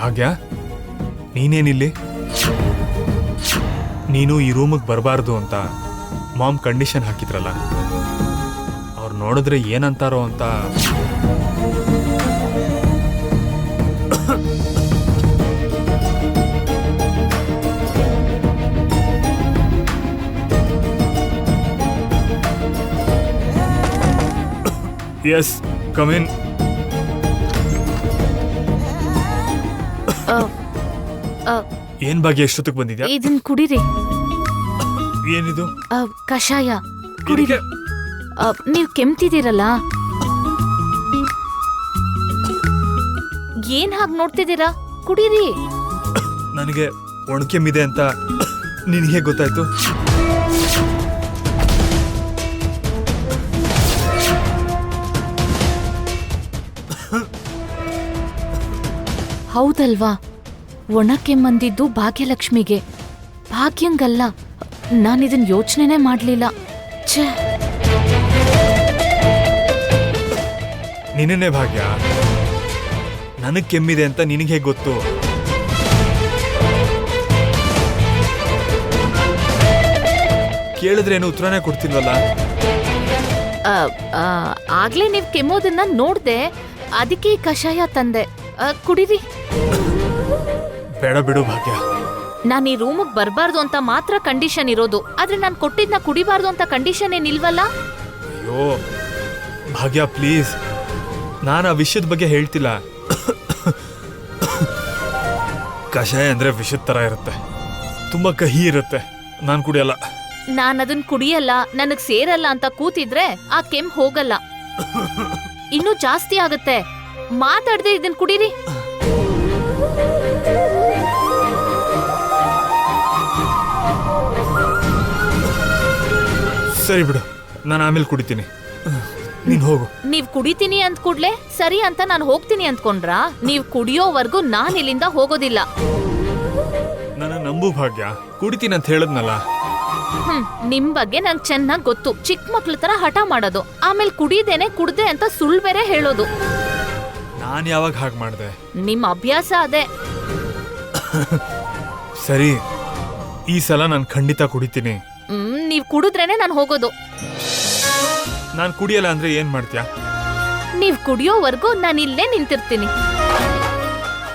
ಭಾಗ್ಯ, ನೀನೇನಿಲ್ಲಿ? ನೀನು ಈ ರೂಮಿಗೆ ಬರಬಾರ್ದು ಅಂತ ಮಾಮ್ ಕಂಡೀಷನ್ ಹಾಕಿದ್ರಲ್ಲ, ಅವ್ರು ನೋಡಿದ್ರೆ ಏನಂತಾರೋ ಅಂತ. Yes, come in. ಏನ್ ಭಾಗ್ಯ ಎಷ್ಟೊತ್ತಿಗೆ ಬಂದಿದ್ಯಾ? ಇದನ್ ಕುಡೀರಿ. ಏನಿದು? ಕಷಾಯ ಕುಡೀರಿ. ನೀವ್ ಕೆಮ್ತಿದ್ದೀರಲ್ಲ, ಏನ್ ಹಾಗೆ ನೋಡ್ತಿದ್ದೀರಾ? ಕುಡೀರಿ. ನನಗೆ ಒಣಕೆಮ್ಮಿದೆ ಅಂತ ನಿನಗೆ ಗೊತ್ತಾಯ್ತು? ಹೌದಲ್ವಾ? ಒಣಕೆಮ್ಮಂದಿದ್ದು ಭಾಗ್ಯಲಕ್ಷ್ಮಿಗೆ, ಭಾಗ್ಯಂಗಲ್ಲ. ನಾನಿದನ್ ಯೋಚನೆನೇ ಮಾಡ್ಲಿಲ್ಲ. ಛೇ, ನಿನ್ನೆ ಭಾಗ್ಯ, ನನಗ್ ಕೆಮ್ಮಿದೆ ಅಂತ ನಿನಗೆ ಹೇಗೆ ಗೊತ್ತು? ಕೇಳಿದ್ರೆ ಏನು ಉತ್ತರನೇ ಕೊಡ್ತಿಲ್ವಲ್ಲ? ಆಗ್ಲೇ ನೀವ್ ಕೆಮ್ಮೋದನ್ನ ನೋಡ್ದೆ, ಅದಕ್ಕೆ ಈ ಕಷಾಯ ತಂದೆ. ಕುಡೀರಿ. ಬೇಡ ಬಿಡು ಭಾಗ್ಯ. ನಾನು ಈ ರೂಮಿಗೆ ಬರಬಾರ್ದು ಅಂತ ಮಾತ್ರ ಕಂಡೀಷನ್ ಇರೋದು, ಆದ್ರೆ ನಾನು ಕೊಟ್ಟಿದ್ನ ಕುಡಿಬಾರ್ದು ಅಂತ ಕಂಡೀಷನ್ ಏನಿಲ್ವಲ್ಲ? ಅಯ್ಯೋ ಭಾಗ್ಯ, ಪ್ಲೀಸ್, ನಾನು ಆ ವಿಷಯದ ಬಗ್ಗೆ ಹೇಳ್ತಿಲ್ಲ. ಕಷಾಯ ಅಂದ್ರೆ ವಿಷದ ತರ ಇರುತ್ತೆ, ತುಂಬಾ ಕಹಿ ಇರುತ್ತೆ. ನಾನು ಕುಡಿಯಲ್ಲ. ನಾನು ಅದನ್ನ ಕುಡಿಯಲ್ಲ, ನನಗ್ ಸೇರಲ್ಲ ಅಂತ ಕೂತಿದ್ರೆ ಆ ಕೆಮ್ಮು ಹೋಗಲ್ಲ, ಇನ್ನೂ ಜಾಸ್ತಿ ಆಗತ್ತೆ. ಮಾತಾಡದೆ ಇದನ್ನ ಕುಡೀರಿ. ಸರಿ ಬಿಡು, ನಾನು ಆಮೇಲೆ ಕುಡಿತೀನಿ, ನೀನ್ ಹೋಗು. ನೀವ್ ಕುಡಿತೀನಿ ಅಂದ್ ಕೂಡ್ಲೆ ಸರಿ ಅಂತ ನಾನು ಹೋಗ್ತೀನಿ ಅಂದ್ಕೊಂಡ್ರಾ? ನೀವ್ ಕುಡಿಯೋವರ್ಗೂ ನಾನ್ ಇಲ್ಲಿಂದ ಹೋಗೋದಿಲ್ಲ. ನನ್ನ ನಂಬು ಭಾಗ್ಯ, ಕುಡಿತೀನಿ ಅಂತ ಹೇಳದ್ನಲ್ಲ. ನಿಮ್ ಬಗ್ಗೆ ನಂಗೆ ಚೆನ್ನಾಗ್ ಗೊತ್ತು. ಚಿಕ್ಕ ಮಕ್ಳ ತರ ಹಠ ಮಾಡೋದು, ಆಮೇಲೆ ಕುಡಿದೇನೆ ಕುಡ್ದೆ ಅಂತ ಸುಳ್ಳು ಬೇರೆ ಹೇಳೋದು. ನಾನ್ ಯಾವಾಗ ಹಾಗೆ ಮಾಡ್ದೆ? ನಿಮ್ ಅಭ್ಯಾಸ ಅದೇ. ಸರಿ, ಈ ಸಲ ನಾನು ಖಂಡಿತ ಕುಡಿತೀನಿ. ನೀವ್ ಕುಡಿದ್ರೇನೆ ನಾನು ಹೋಗೋದು. ನಾನು ಕುಡಿಯಲ್ಲ ಅಂದ್ರೆ ಏನ್ ಮಾಡ್ತೀಯಾ? ನೀವ್ ಕುಡಿಯೋವರ್ಗೂ ನಾನು ಇಲ್ಲೇ ನಿಂತಿರ್ತೀನಿ.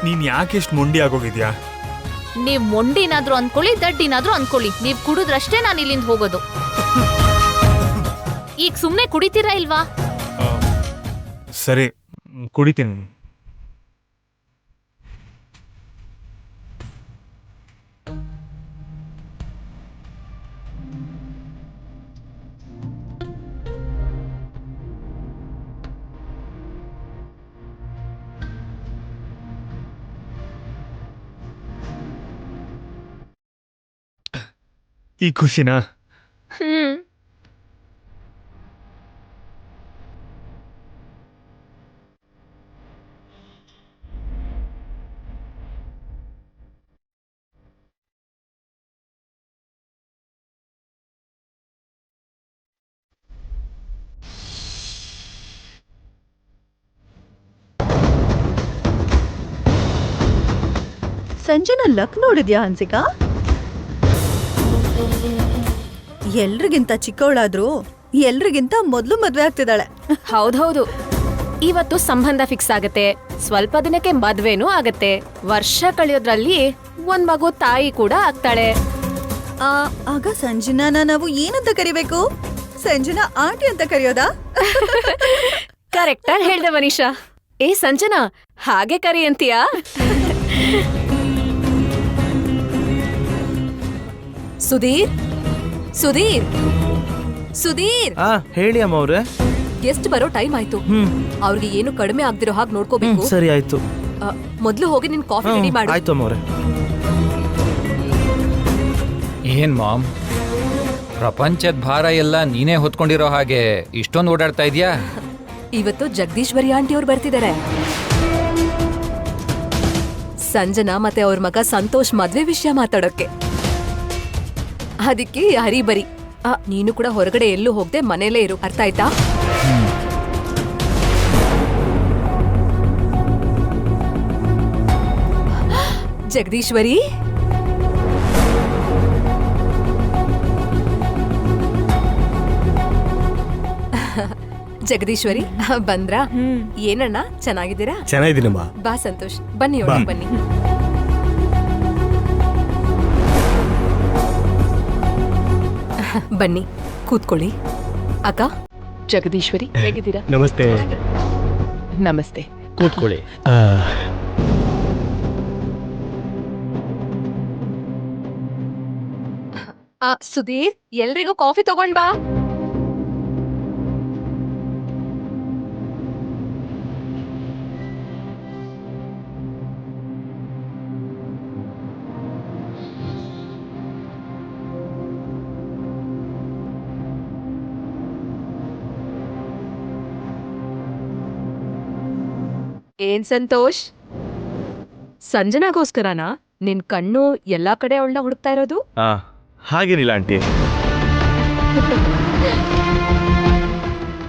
ನೀನ್ ಯಾಕೆ ಇಷ್ಟು ಮೊಂಡಿ ಆಗೋಗಿದ್ಯಾ? ನೀವ್ ಮೊಂಡಿನಾದ್ರೂ ಅನ್ಕೊಳ್ಳಿ, ದಡ್ಡಿನಾದ್ರೂ ಅನ್ಕೊಳ್ಳಿ, ನೀವ್ ಕುಡಿದ್ರಷ್ಟೇ ನಾನು ಇಲ್ಲಿಂದ ಹೋಗೋದು. ಈಗ ಸುಮ್ನೆ ಕುಡಿತೀರಾ ಇಲ್ವಾ? ಸರಿ, ಕುಡಿತೀನಿ. ಈ ಖುಷಿನಾ? ಸಂಜೆನ ಲಕ್ ನೋಡಿದ್ಯಾ ಹನ್ಸಿಕಾ? ಎಲ್ರಿಗಿಂತ ಚಿಕ್ಕವಳಾದ್ರೂ ಎಲ್ರಿಗಿಂತ ಮೊದ್ಲು ಮದ್ವೆ ಆಗ್ತಿದ್ದಾಳೆ. ಹೌದೌದು, ಇವತ್ತು ಸಂಬಂಧ ಫಿಕ್ಸ್ ಆಗತ್ತೆ, ಸ್ವಲ್ಪ ದಿನಕ್ಕೆ ಮದ್ವೆನೂ ಆಗತ್ತೆ, ವರ್ಷ ಕಳೆಯೋದ್ರಲ್ಲಿ ಒಂದ್ ಮಗು ತಾಯಿ ಕೂಡ ಆಗ್ತಾಳೆ. ಆಗ ಸಂಜನಾನ ನಾವು ಏನಂತ ಕರಿಬೇಕು? ಸಂಜನಾ ಆಂಟಿ ಅಂತ ಕರೆಯೋದಾ? ಕರೆಕ್ಟ್ ಆಗಿ ಹೇಳ್ದೆ ಮನೀಷಾ. ಏ ಸಂಜನಾ, ಹಾಗೆ ಕರಿ ಅಂತೀಯಾ? ಸುಧೀರ್, ಸುಧೀರ್, ಸುಧೀರ್. ಹೇಳಿ ಅಮ್ಮ ಅವ್ರೆ. ಗೆಸ್ಟ್ ಬರೋ ಟೈಮ್ ಆಯ್ತು. ಅವ್ರಿಗೆ ಏನು ಕಡಿಮೆ ಆಗ್ದಿರೋ ಹಾಗೆ ನೋಡ್ಕೋಬೇಕು. ಸರಿ ಆಯ್ತು. ಮೊದ್ಲು ಹೋಗಿ ನಿನ್ ಕಾಫಿ ರೆಡಿ ಮಾಡು. ಆಯ್ತು ಅಮ್ಮ ಅವ್ರೆ. ಏನ್ ಮಾಮ್, ಪ್ರಪಂಚದ ಭಾರ ಎಲ್ಲ ನೀನೇ ಹೊತ್ಕೊಂಡಿರೋ ಹಾಗೆ ಇಷ್ಟೊಂದು ಓಡಾಡ್ತಾ ಇದೀಯಾ? ಇವತ್ತು ಜಗದೀಶ್ವರಿ ಆಂಟಿ ಅವ್ರು ಬರ್ತಿದ್ದಾರೆ. ಸಂಜನಾ ಮತ್ತೆ ಅವ್ರ ಮಗ ಸಂತೋಷ್ ಮದ್ವೆ ವಿಷಯ ಮಾತಾಡೋಕೆ. ಅದಕ್ಕೆ ಹರಿಬರಿ. ನೀನು ಕೂಡ ಹೊರಗಡೆ ಎಲ್ಲೂ ಹೋಗದೆ ಮನೇಲೇ ಇರು, ಅರ್ಥ ಆಯ್ತಾ? ಜಗದೀಶ್ವರಿ, ಜಗದೀಶ್ವರಿ ಬಂದ್ರಾ? ಏನಣ್ಣ ಚೆನ್ನಾಗಿದ್ದೀರಾ? ಚೆನ್ನಾಗಿದ್ದೀನಮ್ಮ. ಬಾ ಸಂತೋಷ್, ಬನ್ನಿ ಒಳಗ್ ಬನ್ನಿ. ಬನ್ನಿ ಕೂತ್ಕೊಳ್ಳಿ. ಅಕ್ಕ, ಜಗದೀಶ್ವರಿ ಹೇಗಿದ್ದೀರಾ? ನಮಸ್ತೆ. ನಮಸ್ತೆ. ಕೂತ್ಕೊಳ್ಳಿ. ಸುಧೀರ್, ಎಲ್ರಿಗೂ ಕಾಫಿ ತಗೊಂಡ್ ಬಾ. ಏನ್ ಸಂತೋಷ್, ಸಂಜನಾಗೋಸ್ಕರನಾ ನಿನ್ ಕಣ್ಣು ಎಲ್ಲಾ ಕಡೆ ಅವಳನ್ನ ಹುಡುಕ್ತಾ ಇರೋದು? ಹಾಗೇನಿಲ್ಲ ಆಂಟಿ.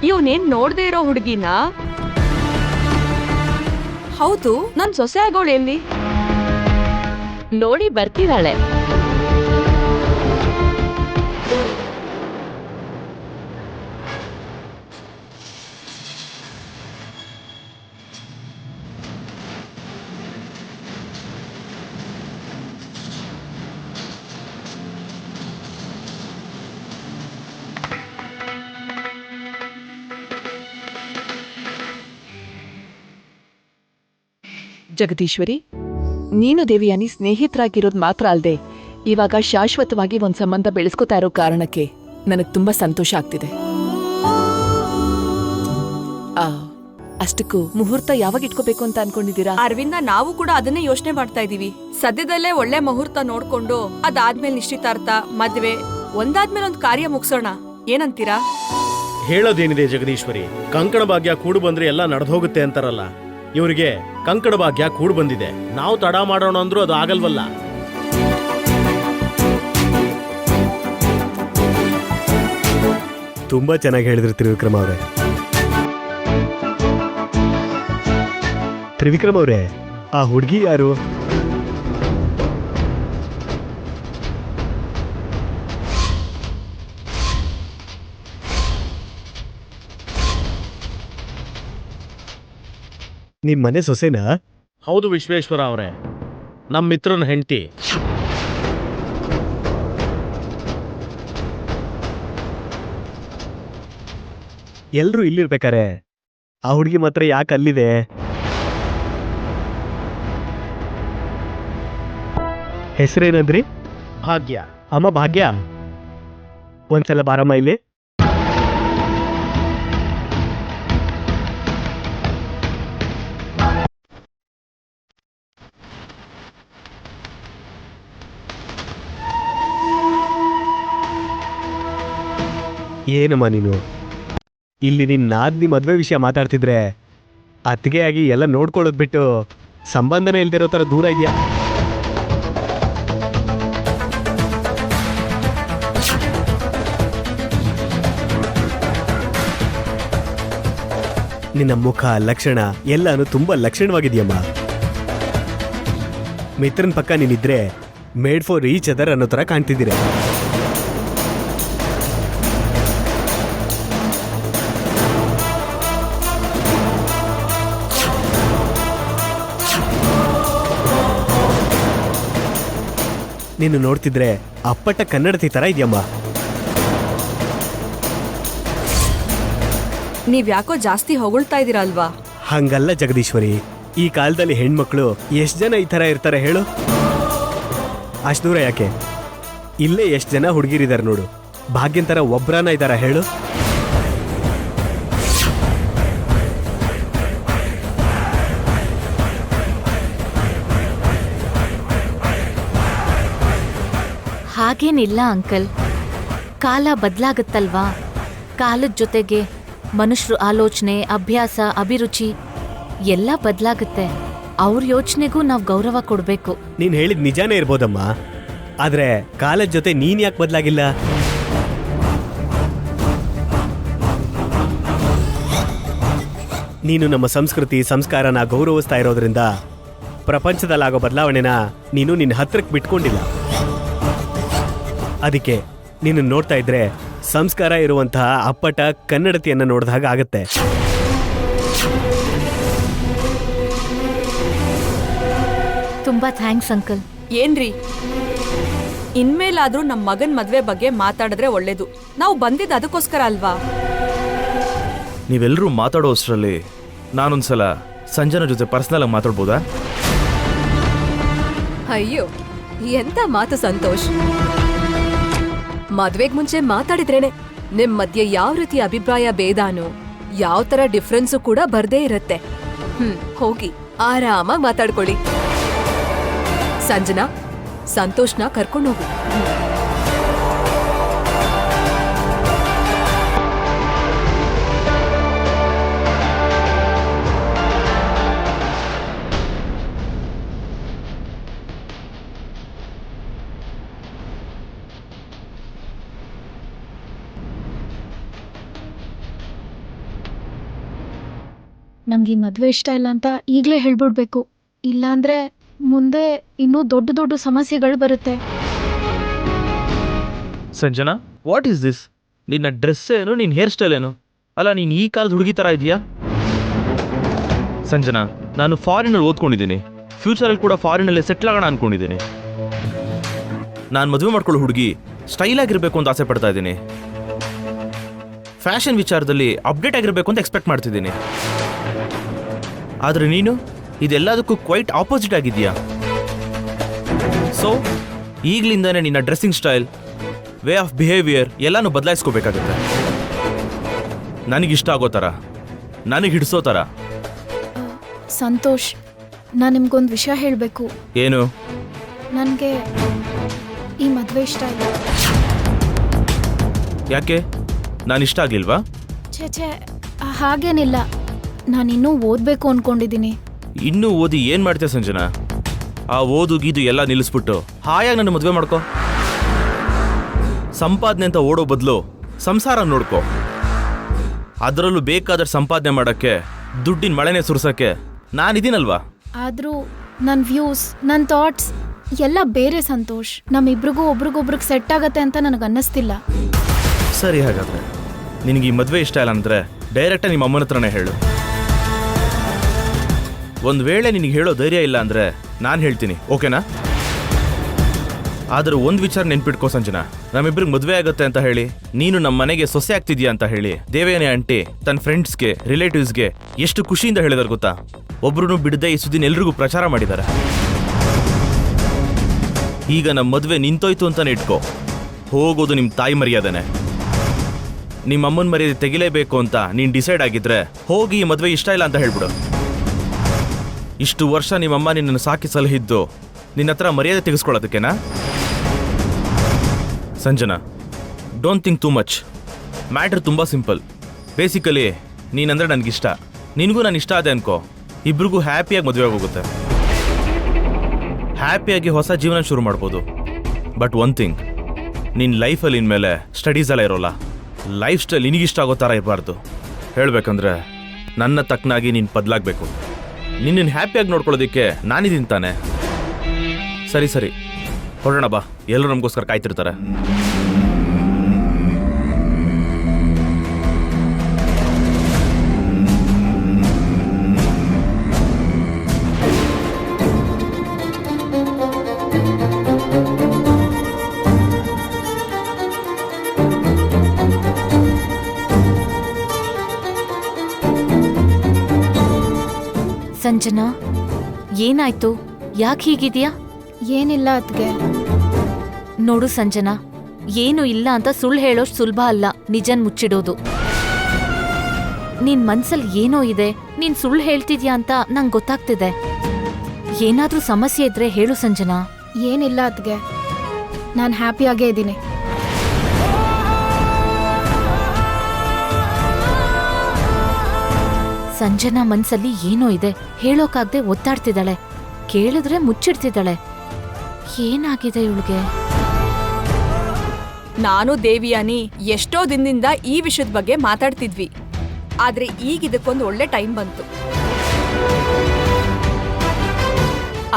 ಇವನೇನ್ ನೋಡ್ದೆ ಇರೋ ಹುಡುಗಿನ? ಹೌದು, ನನ್ ಸೊಸೆ ಆಗೋಳು ಎಲ್ಲಿ? ನೋಡಿ ಬರ್ತಿದ್ದಾಳೆ. ಜಗದೀಶ್ವರಿ, ನೀನು ದೇವಿಯಾನಿ ಸ್ನೇಹಿತರಾಗಿರೋದು ಮಾತ್ರ ಅಲ್ಲದೆ ಇವಾಗ ಶಾಶ್ವತವಾಗಿ ಒಂದ್ ಸಂಬಂಧ ಬೆಳೆಸ್ಕೊತಾ ಇರೋ ಕಾರಣಕ್ಕೆ ನನಗ್ ತುಂಬಾ ಸಂತೋಷ ಆಗ್ತಿದೆ. ಅಷ್ಟಕ್ಕೂ ಮುಹೂರ್ತ ಯಾವಾಗ ಇಟ್ಕೋಬೇಕು ಅಂತ ಅನ್ಕೊಂಡಿದ್ದೀರಾ? ಅರವಿಂದ, ನಾವು ಕೂಡ ಅದನ್ನೇ ಯೋಚನೆ ಮಾಡ್ತಾ ಇದೀವಿ. ಸದ್ಯದಲ್ಲೇ ಒಳ್ಳೆ ಮುಹೂರ್ತ ನೋಡ್ಕೊಂಡು ಅದಾದ್ಮೇಲೆ ನಿಶ್ಚಿತಾರ್ಥ, ಮದ್ವೆ, ಒಂದಾದ್ಮೇಲೆ ಒಂದ್ ಕಾರ್ಯ ಮುಗಿಸೋಣ. ಏನಂತೀರಾ? ಹೇಳೋದೇನಿದೆ ಜಗದೀಶ್ವರಿ, ಕಂಕಣ ಭಾಗ್ಯ ಕೂಡು ಬಂದ್ರೆ ಎಲ್ಲ ನಡೆದೋಗುತ್ತೆ ಅಂತಾರಲ್ಲ. ಇವರಿಗೆ ಕಂಕಣ ಭಾಗ್ಯ ಕೂಡು ಬಂದಿದೆ. ನಾವು ತಡ ಮಾಡೋಣ ಅಂದ್ರೂ ಅದು ಆಗಲ್ವಲ್ಲ. ತುಂಬಾ ಚೆನ್ನಾಗಿ ಹೇಳಿದ್ರಿ ತ್ರಿವಿಕ್ರಮ್ ಅವರೇ. ತ್ರಿವಿಕ್ರಮ್ ಅವರೇ, ಆ ಹುಡುಗಿ ಯಾರು? ನಿಮ್ ಮನೆ ಸೊಸೆನಾ? ಹೌದು ವಿಶ್ವೇಶ್ವರ ಅವರೇ, ನಮ್ಮ ಮಿತ್ರನ ಹೆಂಡತಿ. ಎಲ್ರೂ ಇಲ್ಲಿರ್ಬೇಕಾರೆ ಆ ಹುಡುಗಿ ಮಾತ್ರ ಯಾಕೆ ಅಲ್ಲಿದೆ? ಹೆಸರೇನಂದ್ರಿ? ಭಾಗ್ಯ. ಅಮ್ಮ ಭಾಗ್ಯ, ಒಂದ್ಸಲ ಬಾರಮ್ಮ ಇಲ್ಲಿ. ಏನಮ್ಮ ನೀನು ಇಲ್ಲಿ ನಿನ್ನ ನಾದ್ನಿ ಮದ್ವೆ ವಿಷಯ ಮಾತಾಡ್ತಿದ್ರೆ ಅತ್ತಿಗೆ ಆಗಿ ಎಲ್ಲ ನೋಡ್ಕೊಳ್ಳೋದು ಬಿಟ್ಟು ಸಂಬಂಧನೇ ಇಲ್ದಿರೋ ಥರ ದೂರ ಇದೆಯಾ? ನಿನ್ನ ಮುಖ ಲಕ್ಷಣ ಎಲ್ಲಾನು ತುಂಬಾ ಲಕ್ಷಣವಾಗಿದೆಯಮ್ಮ. ಮಿತ್ರನ ಪಕ್ಕ ನೀನಿದ್ರೆ ಮೇಡ್ ಫಾರ್ ಈಚ್ ಅದರ್ ಅನ್ನೋ ಥರ ಕಾಣ್ತಿದ್ದೀರ. ನೀನು ನೋಡ್ತಿದ್ರೆ ಅಪ್ಪಟ ಕನ್ನಡತಿ ತರ ಇದೆಯಮ್ಮ. ನೀವ್ ಯಾಕೋ ಜಾಸ್ತಿ ಹೊಗಳ್ತಾ ಇದೀರಾ ಅಲ್ವಾ? ಹಂಗಲ್ಲ ಜಗದೀಶ್ವರಿ, ಈ ಕಾಲದಲ್ಲಿ ಹೆಣ್ಮಕ್ಳು ಎಷ್ಟು ಜನ ಈ ತರ ಇರ್ತಾರೆ ಹೇಳು? ಅಷ್ಟು ದೂರ ಯಾಕೆ, ಇಲ್ಲೇ ಎಷ್ಟು ಜನ ಹುಡುಗಿರಿದ್ದಾರೆ ನೋಡು. ಭಾಗ್ಯನ್ ತರ ಒಬ್ರಾನ ಇದ್ದಾರ ಹೇಳು? ಹಾಗೇನಿಲ್ಲ ಅಂಕಲ್, ಕಾಲ ಬದಲಾಗುತ್ತಲ್ವಾ. ಕಾಲದ ಜೊತೆಗೆ ಮನುಷ್ಯರು ಆಲೋಚನೆ, ಅಭ್ಯಾಸ, ಅಭಿರುಚಿ ಎಲ್ಲ ಬದಲಾಗುತ್ತೆ. ಅವ್ರ ಯೋಚನೆಗೂ ನಾವು ಗೌರವ ಕೊಡಬೇಕು. ನೀನ್ ಹೇಳಿದ್ ನಿಜಾನೇ ಇರ್ಬೋದಮ್ಮ, ಆದ್ರೆ ಕಾಲದ ಜೊತೆ ನೀನ್ ಯಾಕೆ ಬದಲಾಗಿಲ್ಲ? ನೀನು ನಮ್ಮ ಸಂಸ್ಕೃತಿ ಸಂಸ್ಕಾರನ ಗೌರವಿಸ್ತಾ ಇರೋದ್ರಿಂದ ಪ್ರಪಂಚದಲ್ಲಾಗೋ ಬದಲಾವಣೆನ ನೀನು ನಿನ್ನ ಹತ್ರಕ್ಕೆ ಬಿಟ್ಕೊಂಡಿಲ್ಲ. ಅದಕ್ಕೆ ನೀನು ನೋಡ್ತಾ ಇದ್ರೆ ಸಂಸ್ಕಾರ ಇರುವಂತಹ ಅಪ್ಪಟ ಕನ್ನಡತಿಯನ್ನ ನೋಡಿದ ಹಾಗೆ ಆಗತ್ತೆ. ತುಂಬಾ ಥ್ಯಾಂಕ್ಸ್ ಅಂಕಲ್. ಏನ್ರಿ, ಇನ್ಮೇಲಾದ್ರೂ ನಮ್ ಮಗನ್ ಮದ್ವೆ ಬಗ್ಗೆ ಮಾತಾಡಿದ್ರೆ ಒಳ್ಳೇದು. ನಾವು ಬಂದಿದ್ದು ಅದಕ್ಕೋಸ್ಕರ ಅಲ್ವಾ? ನೀವೆಲ್ಲರೂ ಮಾತಾಡೋ ಅಷ್ಟರಲ್ಲಿ ನಾನೊಂದ್ಸಲ ಸಂಜನ ಜೊತೆ ಪರ್ಸನಲ್ ಆಗಿ ಮಾತಾಡ್ಬೋದಾ? ಅಯ್ಯೋ, ಎಂತ ಮಾತು ಸಂತೋಷ್. ಮದ್ವೆಗ್ ಮುಂಚೆ ಮಾತಾಡಿದ್ರೇನೆ ನಿಮ್ ಮಧ್ಯೆ ಯಾವ ರೀತಿ ಅಭಿಪ್ರಾಯ ಭೇದಾನು, ಯಾವ ತರ ಡಿಫ್ರೆನ್ಸು ಕೂಡ ಬರ್ದೇ ಇರತ್ತೆ. ಹೋಗಿ ಆರಾಮಾಗಿ ಮಾತಾಡ್ಕೊಳ್ಳಿ. ಸಂಜನಾ, ಸಂತೋಷ್ನ ಕರ್ಕೊಂಡು ಹೋಗು. ನಮ್ಗೆ ಈ ಮದ್ವೆ ಇಷ್ಟ ಇಲ್ಲ ಅಂತ ಈಗಲೇ ಹೇಳ್ಬಿಡ್ಬೇಕು, ಇಲ್ಲಾಂದ್ರೆ ಮುಂದೆ ಇನ್ನೂ ದೊಡ್ಡ ದೊಡ್ಡ ಸಮಸ್ಯೆಗಳು ಬರುತ್ತೆ. Sanjana, what is this? ನಿನ್ನ ಡ್ರೆಸ್ ಏನು, ನಿನ್ನ ಹೇರ್ ಸ್ಟೈಲ್ ಏನು? ಅಲ್ಲ, ನೀನು ಈ ಕಾಲದ ಹುಡುಗಿ ಥರ ಇದೆಯಾ? ಸಂಜನಾ, ನಾನು ಫಾರಿನಲ್ಲಿ ಓದ್ಕೊಂಡಿದ್ದೀನಿ. ಫ್ಯೂಚರಲ್ಲಿ ಕೂಡ ಫಾರಿನಲ್ಲೇ ಸೆಟ್ಲ್ ಆಗೋಣ ಅಂದ್ಕೊಂಡಿದ್ದೀನಿ. ನಾನು ಮದುವೆ ಮಾಡ್ಕೊಳ್ಳೋ ಹುಡುಗಿ ಸ್ಟೈಲ್ ಆಗಿರಬೇಕು ಅಂತ ಆಸೆ ಪಡ್ತಾ ಇದ್ದೀನಿ. ಫ್ಯಾಷನ್ ವಿಚಾರದಲ್ಲಿ ಅಪ್ಡೇಟ್ ಆಗಿರಬೇಕು ಅಂತ ಎಕ್ಸ್ಪೆಕ್ಟ್ ಮಾಡ್ತಿದ್ದೀನಿ. ಆದರೆ ನೀನು ಇದೆಲ್ಲದಕ್ಕೂ ಕ್ವೈಟ್ ಆಪೋಸಿಟ್ ಆಗಿದೆಯಾ? ಸೊ ಈಗಲಿಂದನೇ ನಿನ್ನ dressing style, way of behaviour ಎಲ್ಲನೂ ಬದಲಾಯಿಸ್ಕೋಬೇಕಾಗುತ್ತೆ. ನನಗಿಷ್ಟ ಆಗೋ ಥರ, ನನಗೆ ಹಿಡಿಸೋ ಥರ. ಸಂತೋಷ್, ನಾನು ನಿಮ್ಗೊಂದು ವಿಷಯ ಹೇಳಬೇಕು. ಏನು? ನನಗೆ ಈ ಮದುವೆ ಇಷ್ಟ ಇಲ್ಲ. ಯಾಕೆ? ನಾನು ಇಷ್ಟ ಆಗಲಿಲ್ವಾ? ಛೇ, ಹಾಗೇನಿಲ್ಲ. ನಾನಿನ್ನೂ ಓದಬೇಕು ಅಂದ್ಕೊಂಡಿದ್ದೀನಿ. ಇನ್ನೂ ಓದಿ ಏನು ಮಾಡ್ತೀಯ ಸಂಜನಾ? ಆ ಓದು ಗೀದು ಎಲ್ಲ ನಿಲ್ಲಿಸ್ಬಿಟ್ಟು ಹಾಯಾಗಿ ನನ್ನ ಮದುವೆ ಮಾಡ್ಕೊ. ಸಂಪಾದನೆ ಅಂತ ಓಡೋ ಬದಲು ಸಂಸಾರ ನೋಡ್ಕೊ. ಅದರಲ್ಲೂ ಬೇಕಾದ್ರೆ ಸಂಪಾದನೆ ಮಾಡೋಕ್ಕೆ ದುಡ್ಡಿನ ಮಳೆನೇ ಸುರಿಸೋಕ್ಕೆ ನಾನಿದ್ದೀನಲ್ವಾ? ಆದರೂ ನನ್ನ ವ್ಯೂಸ್, ನನ್ನ ಥಾಟ್ಸ್ ಎಲ್ಲ ಬೇರೆ ಸಂತೋಷ್. ನಮ್ಮಿಬ್ರಿಗೂ ಒಬ್ರಿಗೊಬ್ರಿಗೆ ಸೆಟ್ ಆಗತ್ತೆ ಅಂತ ನನಗೆ ಅನ್ನಿಸ್ತಿಲ್ಲ. ಸರಿ, ಹಾಗಾದ್ರೆ ನಿನಗೆ ಈ ಮದುವೆ ಇಷ್ಟ ಇಲ್ಲ ಅಂದರೆ ಡೈರೆಕ್ಟಾಗಿ ನಿಮ್ಮ ಅಮ್ಮನ ಹತ್ರನೇ ಹೇಳು. ಒಂದು ವೇಳೆ ನಿನಗೆ ಹೇಳೋ ಧೈರ್ಯ ಇಲ್ಲ ಅಂದರೆ ನಾನು ಹೇಳ್ತೀನಿ, ಓಕೆನಾ? ಆದರೆ ಒಂದು ವಿಚಾರ ನೆನ್ಪಿಟ್ಕೋ ಸಂಜನಾ, ನಮ್ಮಿಬ್ರಿಗೆ ಮದುವೆ ಆಗುತ್ತೆ ಅಂತ ಹೇಳಿ ನೀನು ನಮ್ಮ ಮನೆಗೆ ಸೊಸೆ ಆಗ್ತಿದ್ಯಾ ಅಂತ ಹೇಳಿ ದೇವಯಾನಿ ಆಂಟಿ ತನ್ನ ಫ್ರೆಂಡ್ಸ್ಗೆ, ರಿಲೇಟಿವ್ಸ್ಗೆ ಎಷ್ಟು ಖುಷಿಯಿಂದ ಹೇಳಿದಾರೆ ಗೊತ್ತಾ? ಒಬ್ರು ಬಿಡದೆ ಈ ಸುದ್ದಿನ ಎಲ್ರಿಗೂ ಪ್ರಚಾರ ಮಾಡಿದ್ದಾರೆ. ಈಗ ನಮ್ಮ ಮದುವೆ ನಿಂತೋಯ್ತು ಅಂತಾನೆ ಇಟ್ಕೋ. ಹೋಗೋದು ನಿಮ್ಮ ತಾಯಿ ಮರ್ಯಾದೆನೆ. ನಿಮ್ಮ ಅಮ್ಮನ ಮರ್ಯಾದೆ ತೆಗಿಲೇಬೇಕು ಅಂತ ನೀನು ಡಿಸೈಡ್ ಆಗಿದ್ರೆ ಹೋಗಿ ಈ ಮದುವೆ ಇಷ್ಟ ಇಲ್ಲ ಅಂತ ಹೇಳ್ಬಿಡು. ಇಷ್ಟು ವರ್ಷ ನಿಮ್ಮಮ್ಮ ನಿನ್ನನ್ನು ಸಾಕಿ ಸಲಹಿದ್ದು ನಿನ್ನ ಹತ್ರ ಮರ್ಯಾದೆ ತೆಗೆಸ್ಕೊಳ್ಳೋದಕ್ಕೆನಾ? Sanjana, don't think too much. Matter ತುಂಬ ಸಿಂಪಲ್. ಬೇಸಿಕಲಿ ನೀನಂದ್ರೆ ನನಗಿಷ್ಟ, ನಿನಗೂ ನಾನು ಇಷ್ಟ ಅದೇ ಅನ್ಕೋ. ಇಬ್ರಿಗೂ ಹ್ಯಾಪಿಯಾಗಿ ಮದುವೆ ಆಗೋಗುತ್ತೆ. ಹ್ಯಾಪಿಯಾಗಿ ಹೊಸ ಜೀವನ ಶುರು ಮಾಡ್ಬೋದು. ಬಟ್ ಒನ್ ಥಿಂಗ್, ನಿನ್ನ ಲೈಫಲ್ಲಿ ಇನ್ಮೇಲೆ ಸ್ಟಡೀಸ್ ಎಲ್ಲ ಇರೋಲ್ಲ. ಲೈಫ್ ಸ್ಟೈಲ್ ನಿನಗಿಷ್ಟ ಆಗೋ ಥರ ಇರಬಾರ್ದು. ಹೇಳಬೇಕಂದ್ರೆ ನನ್ನ ತಕ್ಕನಾಗಿ ನೀನು ಬದಲಾಗಬೇಕು. ನಿನ್ನನ್ನು ಹ್ಯಾಪಿಯಾಗಿ ನೋಡ್ಕೊಳ್ಳೋದಕ್ಕೆ ನಾನಿದ್ದೀನಿ ತಾನೆ. ಸರಿ ಸರಿ, ಹೊರಡೋಣ ಬಾ. ಎಲ್ಲರೂ ನಮಗೋಸ್ಕರ ಕಾಯ್ತಿರ್ತಾರೆ. ಸಂಜನಾ, ಏನಾಯ್ತು? ಯಾಕೆ ಹೀಗಿದ್ಯಾ? ಏನಿಲ್ಲ ಅದ್ಗೆ. ನೋಡು ಸಂಜನಾ, ಏನು ಇಲ್ಲ ಅಂತ ಸುಳ್ಳು ಹೇಳೋಷ್ಟು ಸುಲಭ ಅಲ್ಲ ನಿಜನ್ ಮುಚ್ಚಿಡೋದು. ನಿನ್ ಮನ್ಸಲ್ಲಿ ಏನೋ ಇದೆ, ನೀನ್ ಸುಳ್ಳು ಹೇಳ್ತಿದ್ಯಾ ಅಂತ ನಂಗೆ ಗೊತ್ತಾಗ್ತಿದೆ. ಏನಾದ್ರೂ ಸಮಸ್ಯೆ ಇದ್ರೆ ಹೇಳು ಸಂಜನಾ. ಏನಿಲ್ಲ ಅದ್ಗೆ, ನಾನು ಹ್ಯಾಪಿಯಾಗೇ ಇದ್ದೀನಿ. ಸಂಜನಾ ಮನ್ಸಲ್ಲಿ ಏನೋ ಇದೆ, ಹೇಳೋಕಾಗ್ದೆ ಒತ್ತಾಡ್ತಿದ್ದಾಳೆ. ಕೇಳಿದ್ರೆ ಮುಚ್ಚಿಡ್ತಿದ್ದಾಳೆ. ಏನಾಗಿದೆ ಇವಳಿಗೆ? ನಾನು ದೇವಿಯಾನಿ ಎಷ್ಟೋ ದಿನದಿಂದ ಈ ವಿಷಯದ ಬಗ್ಗೆ ಮಾತಾಡ್ತಿದ್ವಿ. ಆದ್ರೆ ಈಗ ಇದಕ್ಕೊಂದು ಒಳ್ಳೆ ಟೈಮ್ ಬಂತು.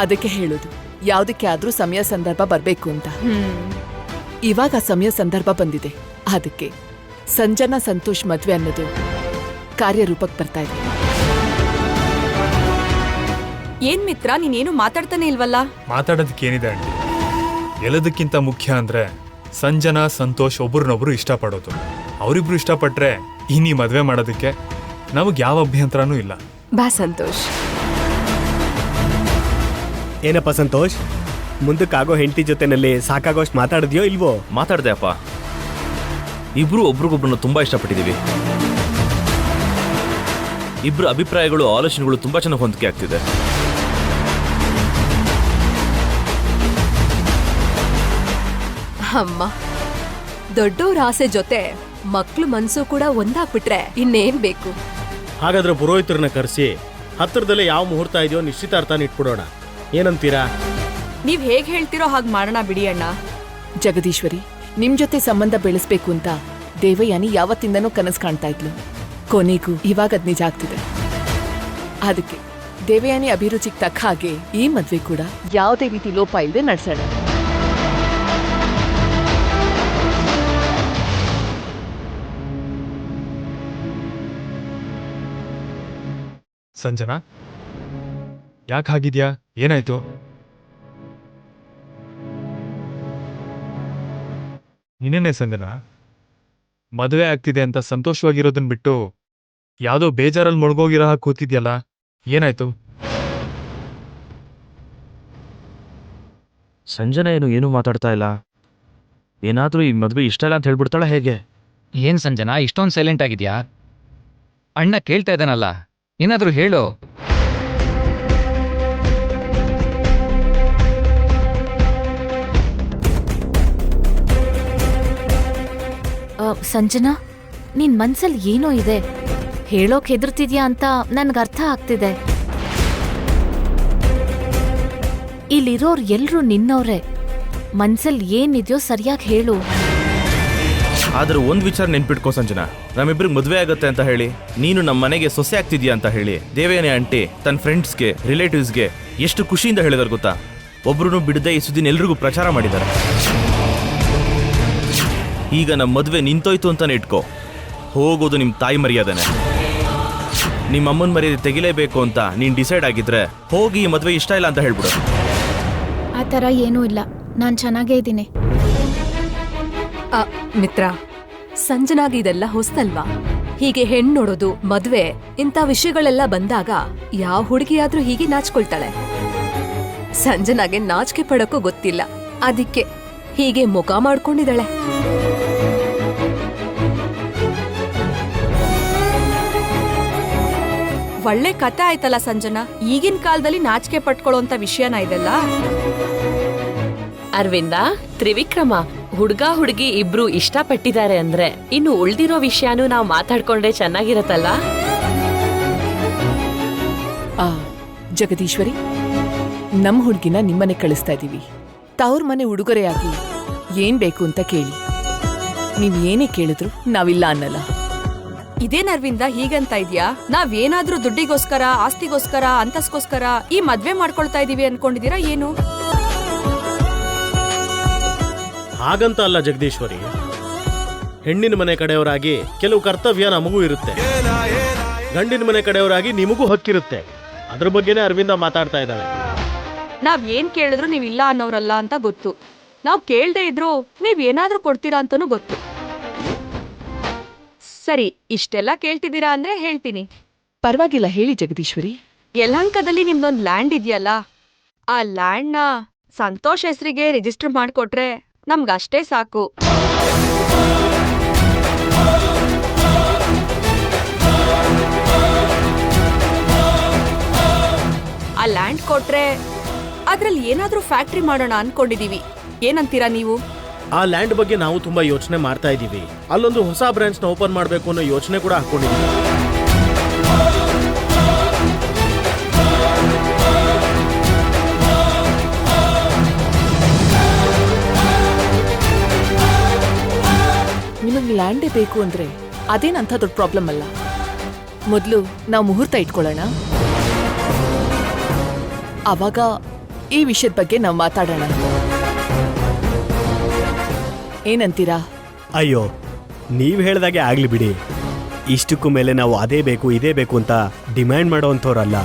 ಅದಕ್ಕೆ ಹೇಳೋದು ಯಾವುದಕ್ಕೆ ಆದ್ರೂ ಸಮಯ ಸಂದರ್ಭ ಬರ್ಬೇಕು ಅಂತ. ಇವಾಗ ಸಮಯ ಸಂದರ್ಭ ಬಂದಿದೆ. ಅದಕ್ಕೆ ಸಂಜನಾ ಸಂತೋಷ್ ಮದ್ವೆ ಅನ್ನೋದು ಕಾರ್ಯರೂಪಕ್ಕೆ ಬರ್ತಾ ಇದೆ. ಏನ್ ಮಿತ್ರ, ನೀನೇನು ಮಾತಾಡ್ತಾನೆ ಇಲ್ವಲ್ಲ? ಮಾತಾಡೋದಕ್ಕೇನಿದೆ ಆಂಟಿ, ಎಲ್ಲದಕ್ಕಿಂತ ಮುಖ್ಯ ಅಂದ್ರೆ ಸಂಜನಾ ಸಂತೋಷ್ ಒಬ್ರನ್ನೊಬ್ರು ಇಷ್ಟಪಡೋದು. ಅವರಿಬ್ರು ಇಷ್ಟಪಟ್ರೆ ಇನ್ನೀ ಮದ್ವೆ ಮಾಡೋದಕ್ಕೆ ನಮಗೆ ಯಾವ ಅಭ್ಯಂತರನೂ ಇಲ್ಲ. ಬಾ ಸಂತೋಷ್. ಏನಪ್ಪ ಸಂತೋಷ್, ಮುಂದಕ್ಕಾಗೋ ಹೆಂಡತಿ ಜೊತೆನಲ್ಲಿ ಸಾಕಾಗೋಷ್ಟು ಮಾತಾಡಿದ್ಯೋ ಇಲ್ವೋ? ಮಾತಾಡ್ದೆ ಅಪ್ಪ. ಇಬ್ರು ಒಬ್ರಿಗೊಬ್ರನ್ನ ತುಂಬಾ ಇಷ್ಟಪಟ್ಟಿದ್ದೀವಿ. ಇಬ್ರು ಅಭಿಪ್ರಾಯಗಳು ಆಲೋಚನೆಗಳು ತುಂಬಾ ಚೆನ್ನಾಗಿ ಹೊಂದಿಕೆ ಆಗ್ತಿದೆ. ಅಮ್ಮ, ದೊಡ್ಡವ್ರ ಆಸೆ ಜೊತೆ ಮಕ್ಳು ಮನ್ಸು ಕೂಡ ಒಂದಾಗ್ಬಿಟ್ರೆ ಇನ್ನೇನ್ ಬೇಕು? ಹಾಗಾದ್ರೆ ಪುರೋಹಿತರನ್ನ ಕರೆಸಿ ಹತ್ತಿರದಲ್ಲೇ ಯಾವ ಮುಹೂರ್ತ ಇದೆಯೋ ನಿಶ್ಚಿತಾರ್ಥನ ಇಟ್ಬಿಡೋಣ. ಏನಂತೀರಾ? ನೀವ್ ಹೇಗ್ ಹೇಳ್ತಿರೋ ಹಾಗೆ ಮಾಡೋಣ ಬಿಡಿ ಅಣ್ಣ. ಜಗದೀಶ್ವರಿ, ನಿಮ್ ಜೊತೆ ಸಂಬಂಧ ಬೆಳೆಸ್ಬೇಕು ಅಂತ ದೇವಯಾನಿ ಯಾವತ್ತಿಂದನೂ ಕನಸು ಕಾಣ್ತಾ ಇದ್ಲು. ಕೊನೆಗೂ ಇವಾಗ ಅದ್ ನಿಜ ಆಗ್ತಿದೆ. ಅದಕ್ಕೆ ದೇವಯಾನಿ ಅಭಿರುಚಿಗೆ ತಕ್ಕ ಹಾಗೆ ಈ ಮದ್ವೆ ಕೂಡ ಯಾವುದೇ ರೀತಿ ಲೋಪ ಇಲ್ಲದೆ ನಡೆಸೋಣ. ಸಂಜನಾ, ಯಾಕೆ ಹಾಗಿದ್ಯಾ? ಏನಾಯ್ತು? ನಿನ್ನೇನೆ ಸಂಜನಾ, ಮದುವೆ ಆಗ್ತಿದೆ ಅಂತ ಸಂತೋಷವಾಗಿರೋದನ್ನ ಬಿಟ್ಟು ಯಾವುದೋ ಬೇಜಾರಲ್ಲಿ ಮುಳುಗೋಗಿರೋ ಹಾಗೆ ಕೂತಿದ್ಯಲ್ಲ, ಏನಾಯ್ತು? ಸಂಜನಾ ಏನು ಮಾತಾಡ್ತಾ ಇಲ್ಲ. ಏನಾದ್ರೂ ಈ ಮದುವೆ ಇಷ್ಟ ಇಲ್ಲ ಅಂತ ಹೇಳ್ಬಿಡ್ತಾಳ ಹೇಗೆ? ಏನ್ ಸಂಜನಾ ಇಷ್ಟೊಂದು ಸೈಲೆಂಟ್ ಆಗಿದ್ಯಾ? ಅಣ್ಣ ಕೇಳ್ತಾ ಇದ್ದಾನಲ್ಲ, ಏನಾದ್ರೂ ಹೇಳು. ಸಂಜನಾ, ನಿನ್ ಮನ್ಸಲ್ಲಿ ಏನೋ ಇದೆ, ಹೇಳೋಕ್ ಹೆದರ್ತಿದ್ಯಾ ಅಂತ ನನ್ಗೆ ಅರ್ಥ ಆಗ್ತಿದೆ. ಇಲ್ಲಿರೋರ್ ಎಲ್ರೂ ನಿನ್ನವ್ರೆ. ಮನ್ಸಲ್ಲಿ ಏನಿದೆಯೋ ಸರಿಯಾಗಿ ಹೇಳು. ಆದ್ರೆ ಒಂದ್ ವಿಚಾರ ನೆನ್ಪಿಟ್ಕೋ ಸಂಜನಾ, ನಮ್ಮಿಬ್ರಿಗೆ ಮದುವೆ ಆಗತ್ತೆ ಅಂತ ಹೇಳಿ ನೀನು ನಮ್ಮ ಮನೆಗೆ ಸೊಸೆ ಆಗ್ತಿದ್ಯಾ ಅಂತ ಹೇಳಿ ದೇವಯಾನಿ ಆಂಟಿ ತನ್ನ ಫ್ರೆಂಡ್ಸ್ಗೆ ರಿಲೇಟಿವ್ಸ್ಗೆ ಎಷ್ಟು ಖುಷಿಯಿಂದ ಹೇಳಿದಾರೆ ಗೊತ್ತಾ? ಒಬ್ರು ಬಿಡದೆ ಈ ಸುದ್ದಿನ ಎಲ್ರಿಗೂ ಪ್ರಚಾರ ಮಾಡಿದ್ದಾರೆ. ಈಗ ನಮ್ಮ ಮದುವೆ ನಿಂತೋಯ್ತು ಅಂತಾನೆ ಇಟ್ಕೋ. ಹೋಗೋದು ನಿಮ್ಮ ತಾಯಿ ಮರ್ಯಾದನೆ. ನಿಮ್ಮ ಅಮ್ಮನ ಮರ್ಯಾದೆ ತೆಗಿಲೇಬೇಕು ಅಂತ ನೀನು ಡಿಸೈಡ್ ಆಗಿದ್ರೆ ಹೋಗಿ ಈ ಮದುವೆ ಇಷ್ಟ ಇಲ್ಲ ಅಂತ ಹೇಳ್ಬಿಡು. ಆ ಥರ ಏನೂ ಇಲ್ಲ, ನಾನು ಚೆನ್ನಾಗೇ ಇದ್ದೀನಿ. ಮಿತ್ರ, ಸಂಜನಾಗಿ ಇದೆಲ್ಲ ಹೊಸ್ತಲ್ವಾ? ಹೀಗೆ ಹೆಣ್ಣು ನೋಡೋದು, ಮದ್ವೆ ಇಂಥ ವಿಷಯಗಳೆಲ್ಲ ಬಂದಾಗ ಯಾವ ಹುಡುಗಿಯಾದ್ರೂ ಹೀಗೆ ನಾಚ್ಕೊಳ್ತಾಳೆ. ಸಂಜನಾಗೆ ನಾಚಿಕೆ ಪಡೋಕ್ಕೂ ಗೊತ್ತಿಲ್ಲ, ಅದಕ್ಕೆ ಹೀಗೆ ಮುಖ ಮಾಡ್ಕೊಂಡಿದ್ದಾಳೆ. ಒಳ್ಳೆ ಕಥೆ ಆಯ್ತಲ್ಲ ಸಂಜನಾ. ಈಗಿನ ಕಾಲದಲ್ಲಿ ನಾಚಿಕೆ ಪಟ್ಕೊಳ್ಳೋಂತ ವಿಷಯನ ಇದೆಲ್ಲ. ಅರವಿಂದ, ತ್ರಿವಿಕ್ರಮ, ಹುಡ್ಗ ಹುಡುಗಿ ಇಬ್ರು ಇಷ್ಟಪಟ್ಟಿದ್ದಾರೆ ಅಂದ್ರೆ ಇನ್ನು ಉಳ್ದಿರೋ ವಿಷಯನೂ ನಾವು ಮಾತಾಡ್ಕೊಂಡ್ರೆ ಚೆನ್ನಾಗಿರತ್ತಲ್ಲ. ಜಗದೀಶ್ವರಿ, ನಮ್ ಹುಡ್ಗಿನ ನಿಮ್ಮನೆ ಕಳಿಸ್ತಾ ಇದೀವಿ. ತವ್ರ ಮನೆ ಉಡುಗೊರೆಯಾಗಿ ಏನ್ ಬೇಕು ಅಂತ ಕೇಳಿ. ನೀವ್ ಏನೇ ಕೇಳಿದ್ರು ನಾವಿಲ್ಲ ಅನ್ನಲ್ಲ. ಇದೇನ್ ಅರವಿಂದ ಹೀಗಂತ ಇದ್ಯಾ? ನಾವೇನಾದ್ರೂ ದುಡ್ಡಿಗೋಸ್ಕರ, ಆಸ್ತಿಗೋಸ್ಕರ, ಅಂತಸ್ಗೋಸ್ಕರ ಈ ಮದ್ವೆ ಮಾಡ್ಕೊಳ್ತಾ ಇದೀವಿ ಅನ್ಕೊಂಡಿದೀರಾ ಏನು? ಹಾಗಂತ ಅಲ್ಲ ಜಗದೀಶ್ವರಿ. ಹೆಣ್ಣಿನ ಮನೆ ಕಡೆಯವರಾಗಿ ಕೆಲವು ಕರ್ತವ್ಯ ನಮಗೂ ಇರುತ್ತೆ, ಗಂಡಿನ ಮನೆ ಕಡೆಯವರಾಗಿ ನಿಮಗೂ ಹಕ್ಕಿರುತ್ತೆ. ಅದ್ರ ಬಗ್ಗೆನೇ ಅರವಿಂದ ಮಾತಾಡ್ತಾ ಇದ್ದಾಳೆ. ನಾವ್ ಏನ್ ಕೇಳಿದ್ರು ನೀವ್ ಇಲ್ಲ ಅನ್ನೋರಲ್ಲ ಅಂತ ಗೊತ್ತು. ನಾವ್ ಕೇಳ್ದೆ ಇದ್ರು ನೀವ್ ಏನಾದ್ರೂ ಕೊಡ್ತೀರಾ ಅಂತಾನೂ ಗೊತ್ತು. ಸರಿ, ಇಷ್ಟೆಲ್ಲ ಕೇಳ್ತಿದ್ದೀರಾ ಅಂದ್ರೆ ಹೇಳ್ತೀನಿ. ಪರವಾಗಿಲ್ಲ, ಹೇಳಿ ಜಗದೀಶ್ವರಿ. ಯಲಹಂಕದಲ್ಲಿ ನಿಮ್ದೊಂದ್ ಲ್ಯಾಂಡ್ ಇದೆಯಲ್ಲ, ಆ ಲ್ಯಾಂಡ್ನ ಸಂತೋಷ್ ಹೆಸರಿಗೆ ರಿಜಿಸ್ಟರ್ ಮಾಡ್ಕೊಟ್ರೆ ನಮ್ಗಷ್ಟೇ ಸಾಕು. ಆ ಲ್ಯಾಂಡ್ ಕೊಟ್ರೆ ಅದ್ರಲ್ಲಿ ಏನಾದ್ರೂ ಫ್ಯಾಕ್ಟ್ರಿ ಮಾಡೋಣ ಅನ್ಕೊಂಡಿದೀವಿ. ಏನಂತೀರಾ ನೀವು? ಆ ಲ್ಯಾಂಡ್ ಬಗ್ಗೆ ನಾವು ತುಂಬಾ ಯೋಚನೆ ಮಾಡ್ತಾ ಇದ್ದೀವಿ. ಅಲ್ಲೊಂದು ಹೊಸ ಬ್ರಾಂಚ್ ನ ಓಪನ್ ಮಾಡಬೇಕು ಅನ್ನೋ ಯೋಚನೆ ಕೂಡ ಹಾಕೊಂಡಿದ್ದೀವಿ. ನಿಮಗೆ ಲ್ಯಾಂಡೇ ಬೇಕು ಅಂದ್ರೆ ಅದೇನಂತ ದೊಡ್ಡ ಪ್ರಾಬ್ಲಮ್ ಅಲ್ಲ. ಮೊದಲು ನಾವು ಮುಹೂರ್ತ ಇಟ್ಕೊಳ್ಳೋಣ. ಅವಾಗ ಈ ವಿಷಯದ ಬಗ್ಗೆ ನಾವು ಮಾತಾಡೋಣ. ಏನಂತೀರಾ? ಅಯ್ಯೋ ನೀವು ಹೇಳ್ದಾಗೆ ಆಗ್ಲಿ ಬಿಡಿ. ಇಷ್ಟಕ್ಕೂ ಮೇಲೆ ನಾವು ಅದೇ ಬೇಕು ಇದೇ ಬೇಕು ಅಂತ ಡಿಮ್ಯಾಂಡ್ ಮಾಡೋವಂಥವ್ರಲ್ಲ.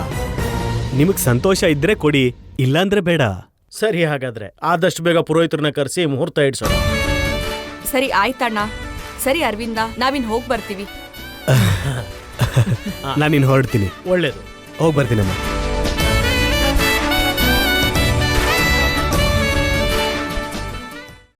ನಿಮಗೆ ಸಂತೋಷ ಇದ್ರೆ ಕೊಡಿ, ಇಲ್ಲಾಂದ್ರೆ ಬೇಡ. ಸರಿ, ಹಾಗಾದ್ರೆ ಆದಷ್ಟು ಬೇಗ ಪುರೋಹಿತರನ್ನ ಕರೆಸಿ ಮುಹೂರ್ತ ಇಡ್ಸೋಣ. ಸರಿ ಆಯ್ತಣ್ಣ. ಸರಿ ಅರವಿಂದ, ನಾವಿನ್ ಹೋಗ್ ಬರ್ತೀವಿ. ನಾನಿನ್ ಹೊರಡ್ತೀನಿ. ಒಳ್ಳೇದು. ಹೋಗಿ ಬರ್ತೀನಮ್ಮ.